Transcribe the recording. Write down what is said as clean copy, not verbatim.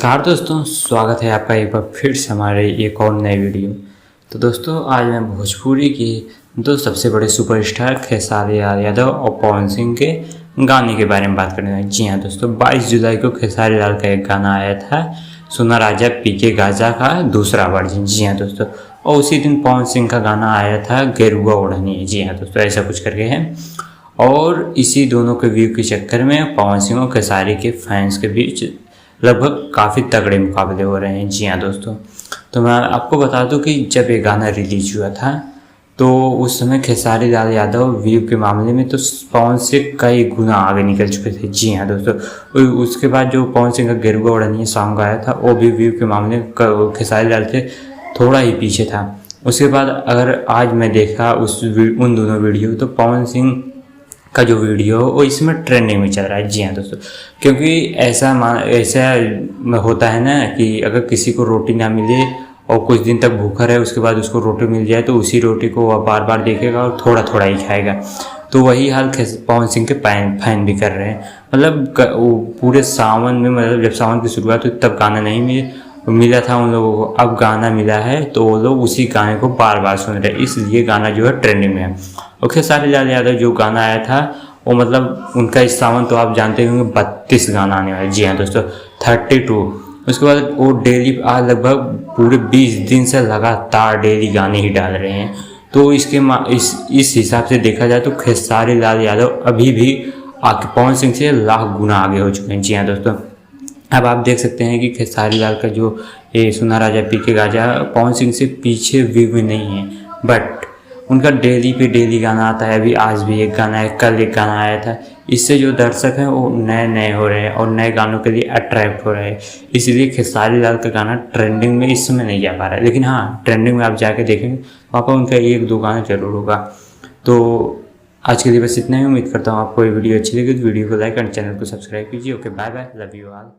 नमस्कार दोस्तों, स्वागत है आपका एक बार फिर से हमारे एक और नए वीडियो। तो दोस्तों आज मैं भोजपुरी के दो सबसे बड़े सुपरस्टार खेसारी लाल यादव और पवन सिंह के गाने के बारे में बात करने वाले। जी हाँ दोस्तों, 22 जुलाई को खेसारी लाल का एक गाना आया था, सुना राजा पी के गाजा का दूसरा वर्जन। जी हाँ दोस्तों, और उसी दिन पवन सिंह का गाना आया था गेरुआ ओढ़नी। जी हाँ दोस्तों, ऐसा कुछ करके है। और इसी दोनों के व्यू के चक्कर में पवन सिंह और खेसारी के फैंस के बीच लगभग काफ़ी तगड़े मुकाबले हो रहे हैं। जी हाँ दोस्तों, तो मैं आपको बता दूं कि जब ये गाना रिलीज हुआ था तो उस समय खेसारी लाल यादव व्यू के मामले में तो पवन से कई गुना आगे निकल चुके थे। जी हाँ दोस्तों, उसके बाद जो पवन सिंह का गेरुआ ओढ़नी सॉन्ग आया था वो भी व्यू के मामले में खेसारी लाल से थोड़ा ही पीछे था। उसके बाद अगर आज मैं देखा उन दोनों वीडियो तो पवन सिंह का जो वीडियो वो इसमें ट्रेंडिंग में चल रहा है। जी हाँ दोस्तों, क्योंकि ऐसा होता है ना कि अगर किसी को रोटी ना मिले और कुछ दिन तक भूखा रहे, उसके बाद उसको रोटी मिल जाए तो उसी रोटी को वह बार बार देखेगा और थोड़ा थोड़ा ही खाएगा। तो वही हाल पवन सिंह के फैन भी कर रहे हैं। मतलब पूरे सावन में, मतलब जब सावन की शुरुआत हुई तब गाना नहीं मिला था उन लोगों को, अब गाना मिला है तो वो लोग उसी गाने को बार बार सुन रहे हैं, इसलिए गाना जो है ट्रेंडिंग में है। और खेसारी लाल यादव जो गाना आया था वो मतलब उनका इस सावन तो आप जानते होंगे 32 गाना आने वाला है। जी हाँ दोस्तों, 32। उसके बाद वो डेली आज लगभग पूरे 20 दिन से लगातार डेली गाने ही डाल रहे हैं। तो इस हिसाब से देखा जाए तो खेसारी लाल यादव अभी भी पवन सिंह से लाख गुना आगे हो चुके हैं। जी हाँ दोस्तों, अब आप देख सकते हैं कि खेसारी लाल का जो ये सुना राजा पी के गाजा पवन सिंह से पीछे व्यू में नहीं है, बट उनका डेली पे डेली गाना आता है। अभी आज भी एक गाना है, कल एक गाना आया था। इससे जो दर्शक हैं वो नए हो रहे हैं और नए गानों के लिए अट्रैक्ट हो रहे हैं। इसलिए खेसारी लाल का गाना ट्रेंडिंग में इस समय नहीं जा पा रहा है, लेकिन हाँ ट्रेंडिंग में आप जाके देखेंगे वहाँ पर उनका एक दो गाना जरूर होगा। तो आज के लिए बस इतना ही। उम्मीद करता हूँ आपको ये वीडियो अच्छी लगी तो वीडियो को लाइक और चैनल को सब्सक्राइब कीजिए। Okay, bye bye, love you all.